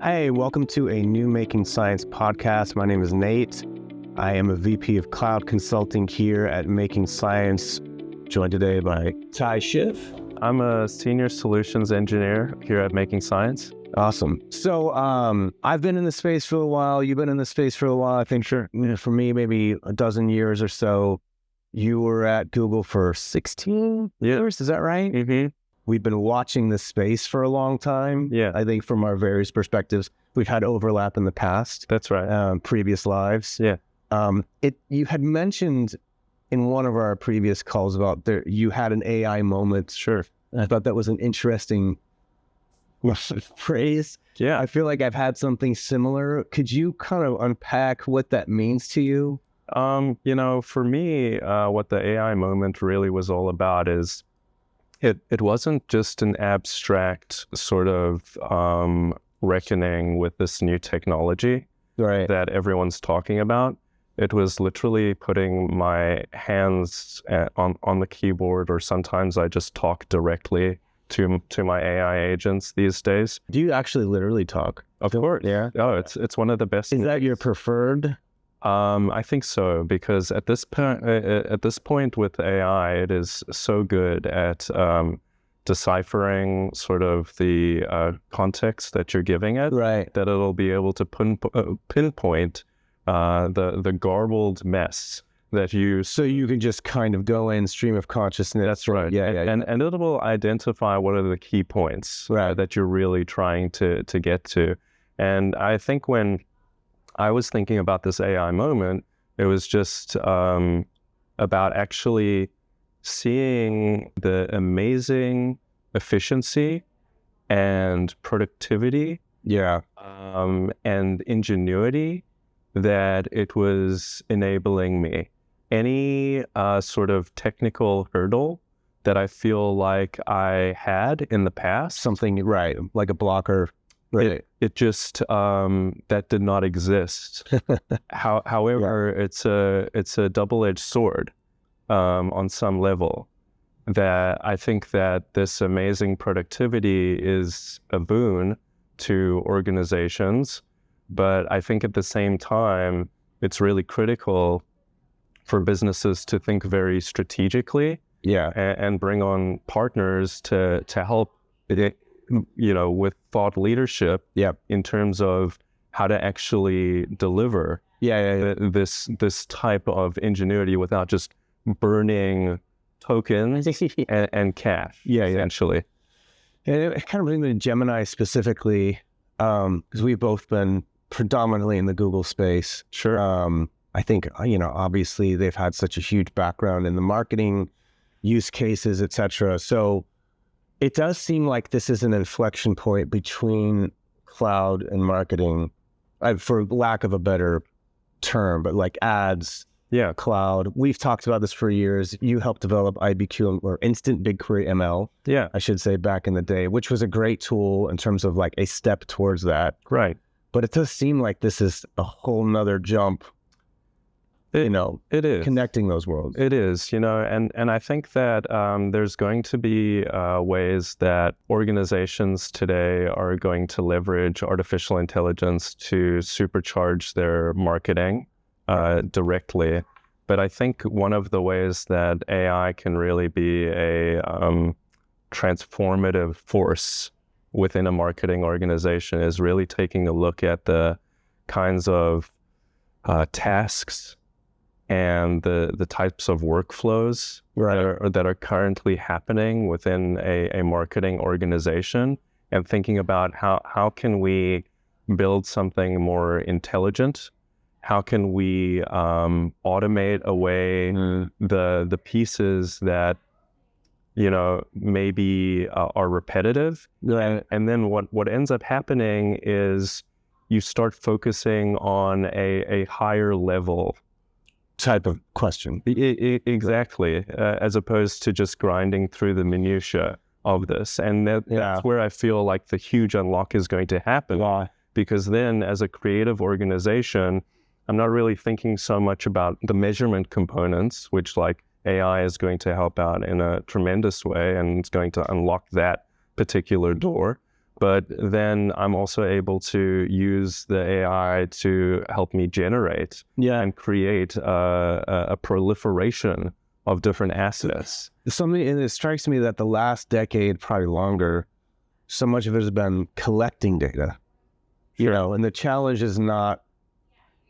Hey, welcome to a new Making Science podcast. My name is Nate. I am a VP of Cloud Consulting here at Making Science, joined today by Tai Schiff. I'm a senior solutions engineer here at Making Science. Awesome. So I've been in the space for a while. You've been in the space for a while. I think for me, maybe a dozen years or so. You were at Google for 16 years. Is that right? Mm-hmm. We've been watching this space for a long time. Yeah. I think from our various perspectives, we've had overlap in the past. That's right. Previous lives. Yeah. You had mentioned in one of our previous calls about you had an AI moment. Sure. And I thought that was an interesting phrase. Yeah. I feel like I've had something similar. Could you kind of unpack what that means to you? For me, what the AI moment really was all about is it wasn't just an abstract sort of reckoning with this new technology that everyone's talking about. It was literally putting my hands on the keyboard, or sometimes I just talk directly to my AI agents these days. Do you actually literally talk? Of course. Yeah. Oh, it's one of the best. Is that your preferred? I think so, because at this point with AI, it is so good at deciphering sort of the context that you're giving it, right? That it'll be able to pinpoint the garbled mess that you. So you can just kind of go in stream of consciousness. That's right. Yeah. And it will identify what are the key points that you're really trying to get to. And I think when I was thinking about this AI moment, it was just about actually seeing the amazing efficiency and productivity and ingenuity that it was enabling me. Any sort of technical hurdle that I feel like I had in the past. Something, like a blocker. Right. It just that did not exist. However, it's a double-edged sword on some level. That I think that this amazing productivity is a boon to organizations, but I think at the same time it's really critical for businesses to think very strategically. Yeah. And bring on partners to help it, with thought leadership in terms of how to actually deliver this type of ingenuity without just burning tokens and cash, essentially. And it kind of brings me to Gemini specifically, because we've both been predominantly in the Google space. Sure. I think, obviously they've had such a huge background in the marketing use cases, et cetera. So it does seem like this is an inflection point between cloud and marketing, for lack of a better term, but like ads, cloud. We've talked about this for years. You helped develop IBQ, or Instant BigQuery ML, I should say, back in the day, which was a great tool in terms of like a step towards that. Right. But it does seem like this is a whole nother jump. It is connecting those worlds. It is, and I think that there's going to be ways that organizations today are going to leverage artificial intelligence to supercharge their marketing directly. But I think one of the ways that AI can really be a transformative force within a marketing organization is really taking a look at the kinds of tasks and the types of workflows that are currently happening within a marketing organization, and thinking about how can we build something more intelligent? How can we automate away the pieces that maybe are repetitive? And then what ends up happening is you start focusing on a higher level type of question. Exactly, as opposed to just grinding through the minutiae of this. And that's where I feel like the huge unlock is going to happen. Because then as a creative organization, I'm not really thinking so much about the measurement components, which like AI is going to help out in a tremendous way and it's going to unlock that particular door. but then I'm also able to use the AI to help me generate and create a proliferation of different assets. And it strikes me that the last decade, probably longer, so much of it has been collecting data, you know, and the challenge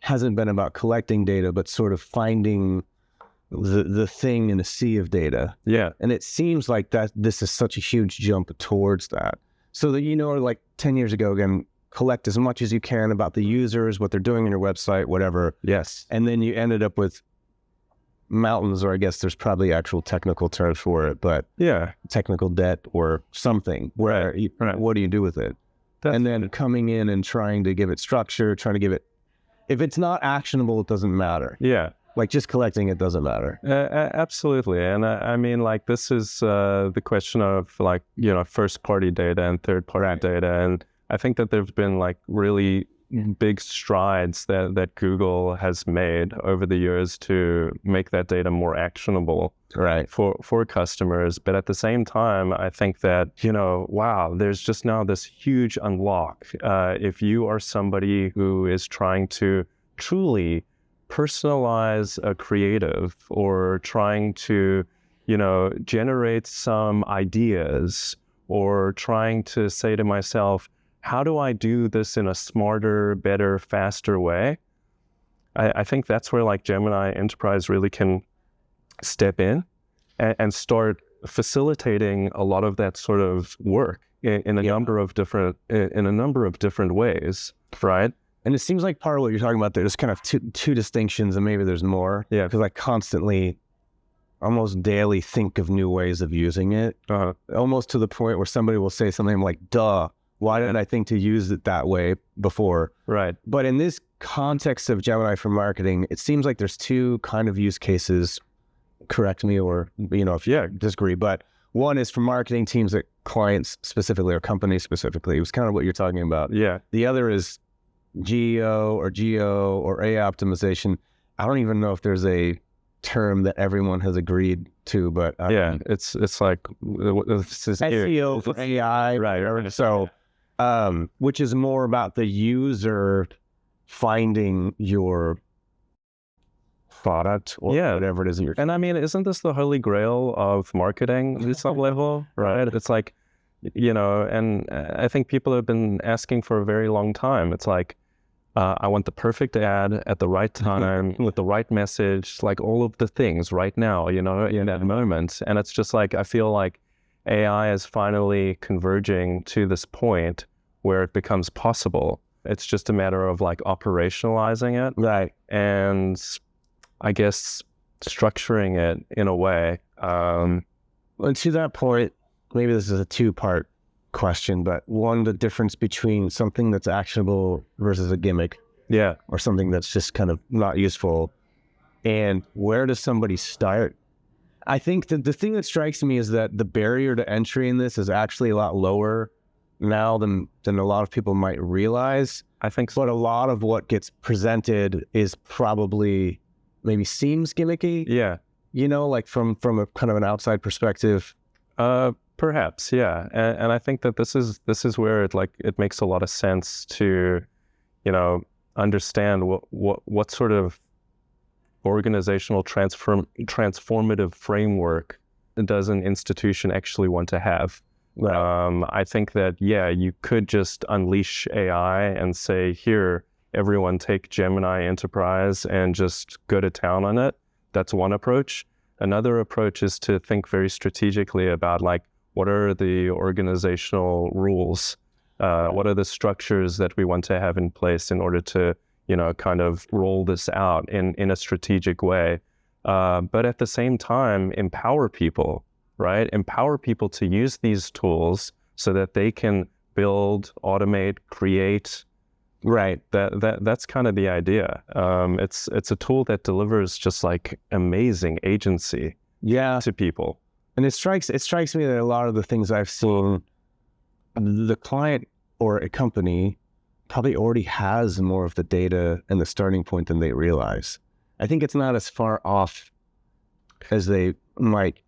hasn't been about collecting data, but sort of finding the thing in a sea of data. Yeah. And it seems like that this is such a huge jump towards that. So that, you know, like 10 years ago, again, collect as much as you can about the users, what they're doing on your website, whatever. Yes. And then you ended up with mountains, or I guess there's probably actual technical terms for it, but technical debt or something, where what do you do with it? And then coming in and trying to give it structure, trying to give it, if it's not actionable, it doesn't matter. Yeah. Like just collecting it doesn't matter. Absolutely. And I mean, like, this is the question of, like, you know, first party data and third party data. And I think that there's been like really big strides that Google has made over the years to make that data more actionable for customers. But at the same time, I think that, you know, wow, there's just now this huge unlock. If you are somebody who is trying to truly personalize a creative, or trying to, you know, generate some ideas, or trying to say to myself, how do I do this in a smarter, better, faster way? I think that's where like Gemini Enterprise really can step in and start facilitating a lot of that sort of work in a number of different ways, right? And it seems like part of what you're talking about, there's kind of two distinctions, and maybe there's more. Yeah. Because I constantly, almost daily, think of new ways of using it. Almost to the point where somebody will say something like, duh, why didn't I think to use it that way before? Right. But in this context of Gemini for marketing, it seems like there's two kind of use cases. Correct me, or, you know, if you disagree. But one is for marketing teams at clients specifically, or companies specifically. It was kind of what you're talking about. Yeah. The other is geo or AI optimization. I don't even know if there's a term that everyone has agreed to, but it's like SEO for AI, right? So, which is more about the user finding your product or whatever it is that you're. And I mean, isn't this the holy grail of marketing at some level, right? It's like, you know, and I think people have been asking for a very long time. It's like, I want the perfect ad at the right time with the right message, like all of the things right now, you know, in that moment. And it's just like, I feel like AI is finally converging to this point where it becomes possible. It's just a matter of like operationalizing it. Right. And I guess structuring it in a way. And to that point, maybe this is a two-part question, but one, the difference between something that's actionable versus a gimmick, or something that's just kind of not useful, and where does somebody start? I think that the thing that strikes me is that the barrier to entry in this is actually a lot lower now than a lot of people might realize. I think so. But a lot of what gets presented is probably maybe seems gimmicky. Yeah. You know, like from a kind of an outside perspective. Perhaps, yeah, and I think that this is where it makes a lot of sense to, you know, understand what sort of organizational transformative framework does an institution actually want to have. Right. I think that you could just unleash AI and say, here, everyone take Gemini Enterprise and just go to town on it. That's one approach. Another approach is to think very strategically about, like, what are the organizational rules? What are the structures that we want to have in place in order to, you know, kind of roll this out in a strategic way? But at the same time, empower people, right? Empower people to use these tools so that they can build, automate, create. Right. That's kind of the idea. It's a tool that delivers just like amazing agency to people. And it strikes me that a lot of the things I've seen, the client or a company probably already has more of the data and the starting point than they realize. I think it's not as far off as they might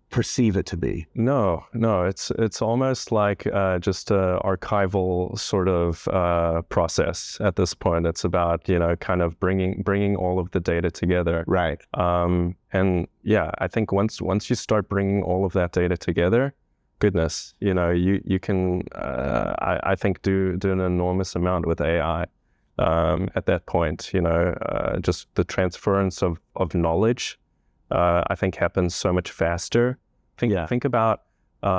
perceive it to be. No, it's almost like just a archival sort of process at this point. It's about, kind of bringing all of the data together. Right. And yeah, I think once you start bringing all of that data together, goodness, you can, I think, do an enormous amount with AI. At that point, just the transference of knowledge, I think happens so much faster. Think about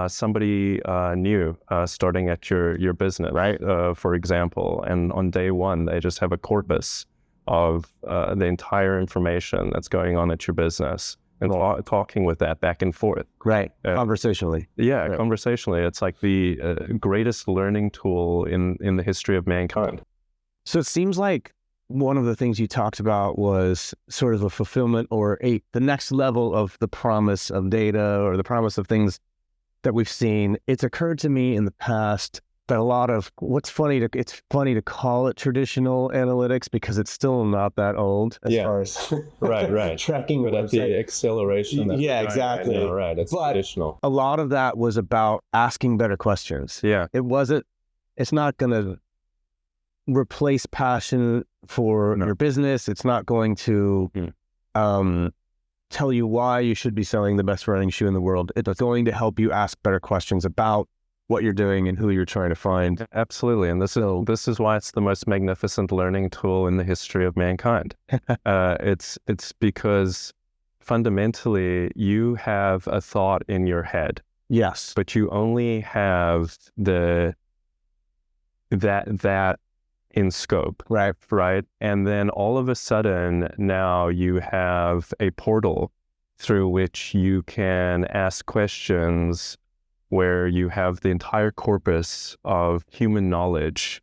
somebody new starting at your business, right? For example, and on day one, they just have a corpus of the entire information that's going on at your business and talking with that back and forth. Right. Conversationally. Yeah, right. Conversationally. It's like the greatest learning tool in the history of mankind. So it seems like one of the things you talked about was sort of a fulfillment or the next level of the promise of data or the promise of things that we've seen. It's occurred to me in the past that a lot of it's funny to call it traditional analytics because it's still not that old as far as right tracking. But at the acceleration. Exactly. Right now, right. It's traditional. A lot of that was about asking better questions. Yeah. It's not going to replace passion for your business. It's not going to tell you why you should be selling the best running shoe in the world. It's going to help you ask better questions about what you're doing and who you're trying to find. Absolutely. And this is why it's the most magnificent learning tool in the history of mankind. It's because fundamentally you have a thought in your head. Yes. But you only have that in scope. Right. And then all of a sudden now you have a portal through which you can ask questions where you have the entire corpus of human knowledge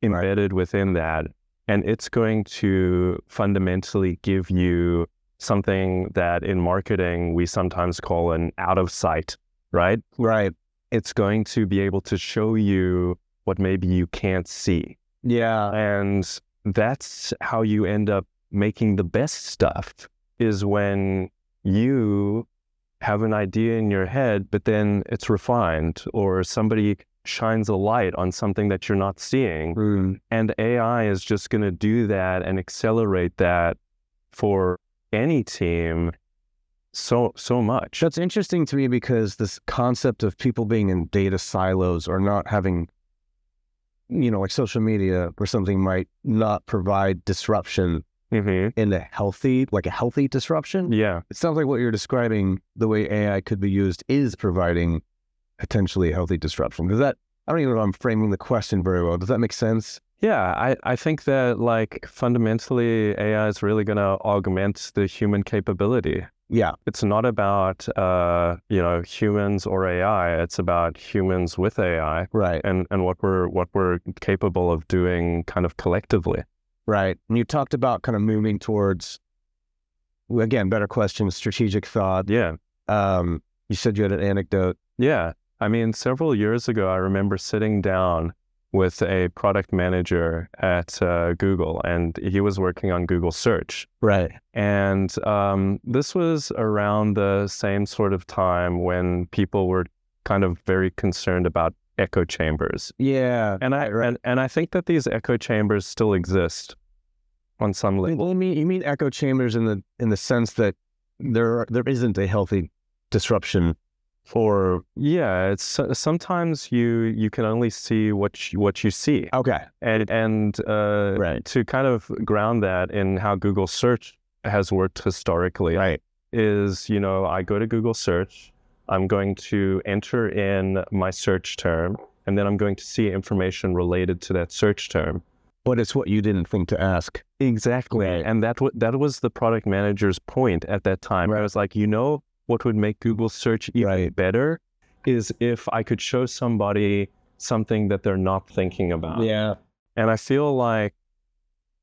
embedded within that. And it's going to fundamentally give you something that in marketing we sometimes call an out of sight, right? Right. It's going to be able to show you what maybe you can't see. Yeah. And that's how you end up making the best stuff, is when you have an idea in your head, but then it's refined, or somebody shines a light on something that you're not seeing. And AI is just going to do that and accelerate that for any team so much. That's interesting to me because this concept of people being in data silos or not having, like social media or something might not provide disruption in a healthy disruption. Yeah. It sounds like what you're describing, the way AI could be used, is providing potentially a healthy disruption. I don't even know if I'm framing the question very well. Does that make sense? Yeah, I think that fundamentally AI is really going to augment the human capability. Yeah. It's not about, humans or AI. It's about humans with AI. Right. And what we're capable of doing kind of collectively. Right. And you talked about kind of moving towards, again, better questions, strategic thought. Yeah. You said you had an anecdote. Yeah. I mean, several years ago, I remember sitting down with a product manager at Google, and he was working on Google search. Right. And this was around the same sort of time when people were kind of very concerned about echo chambers. Yeah. And I think that these echo chambers still exist on some level. You mean echo chambers in the sense that there isn't a healthy disruption for. Yeah, it's sometimes you can only see what you see. Okay. And right. To kind of ground that in how Google search has worked historically, right, is I go to Google search, I'm going to enter in my search term, and then I'm going to see information related to that search term. But it's what you didn't think to ask. Exactly. Right. And that was the product manager's point at that time. Right. I was like, what would make Google search even better is if I could show somebody something that they're not thinking about. Yeah. And I feel like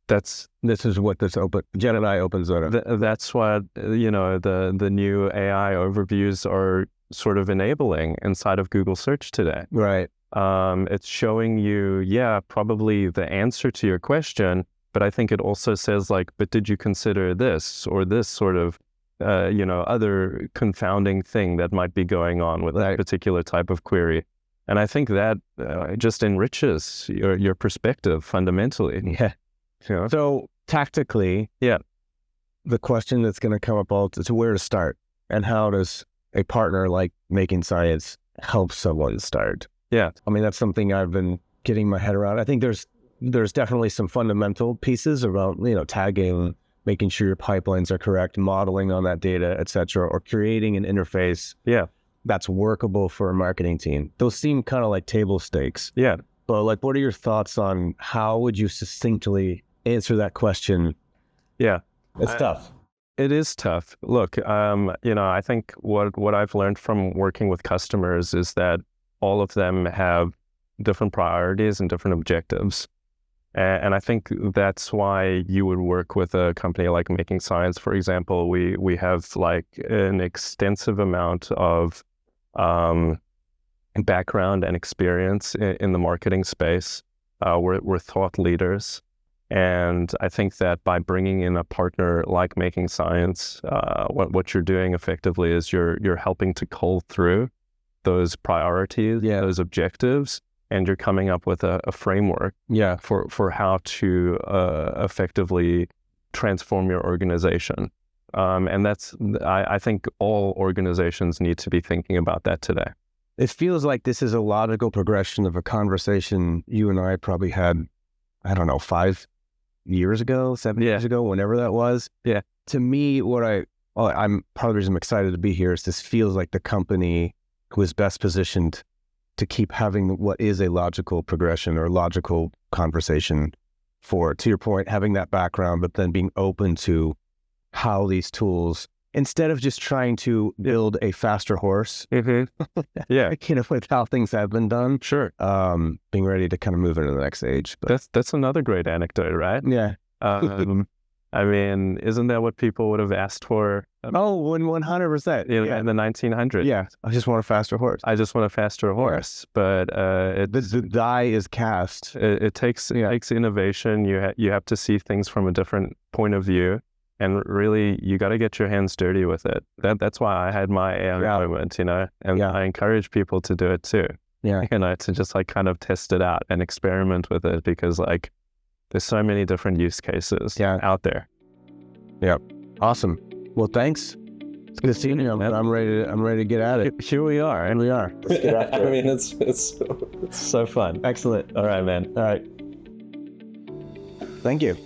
this is what this Gemini opens that up. That's what, the new AI overviews are sort of enabling inside of Google search today. Right. It's showing you, probably the answer to your question, but I think it also says but did you consider this or this sort of other confounding thing that might be going on with a particular type of query. And I think that just enriches your perspective fundamentally. Yeah. So tactically, the question that's going to come up all is where to start, and how does a partner like Making Science help someone start? Yeah. I mean, that's something I've been getting my head around. I think there's definitely some fundamental pieces around, tagging, making sure your pipelines are correct, modeling on that data, et cetera, or creating an interface that's workable for a marketing team. Those seem kind of like table stakes. Yeah. But like, what are your thoughts on how would you succinctly answer that question? Yeah. It's tough. It is tough. Look, I think what I've learned from working with customers is that all of them have different priorities and different objectives. And I think that's why you would work with a company like Making Science, for example. We have like an extensive amount of background and experience in the marketing space. We're thought leaders. And I think that by bringing in a partner like Making Science, what you're doing effectively is you're helping to cull through those priorities, those objectives, and you're coming up with a framework for how to effectively transform your organization. And I think all organizations need to be thinking about that today. It feels like this is a logical progression of a conversation you and I probably had, I don't know, 5 years ago, 7 years ago, whenever that was. Yeah. To me, I'm part of the reason I'm excited to be here is this feels like the company who is best positioned to keep having what is a logical progression or logical conversation for, to your point, having that background, but then being open to how these tools, instead of just trying to build a faster horse, with how things have been done. Sure. Being ready to kind of move into the next age. But that's another great anecdote, right? Yeah. I mean, isn't that what people would have asked for? 100%. In the 1900s. Yeah. I just want a faster horse. I just want a faster horse. But the die is cast. It takes innovation. You have to see things from a different point of view. And really, you got to get your hands dirty with it. That's why I had my AI moment, and I encourage people to do it too. Yeah. To just like kind of test it out and experiment with it, because like there's so many different use cases out there. Yeah. Awesome. Well, thanks. It's good seeing you. I'm ready to get at it. Here we are. And we are. Let's get after it. I mean, it's so fun. Excellent. All right, man. All right. Thank you.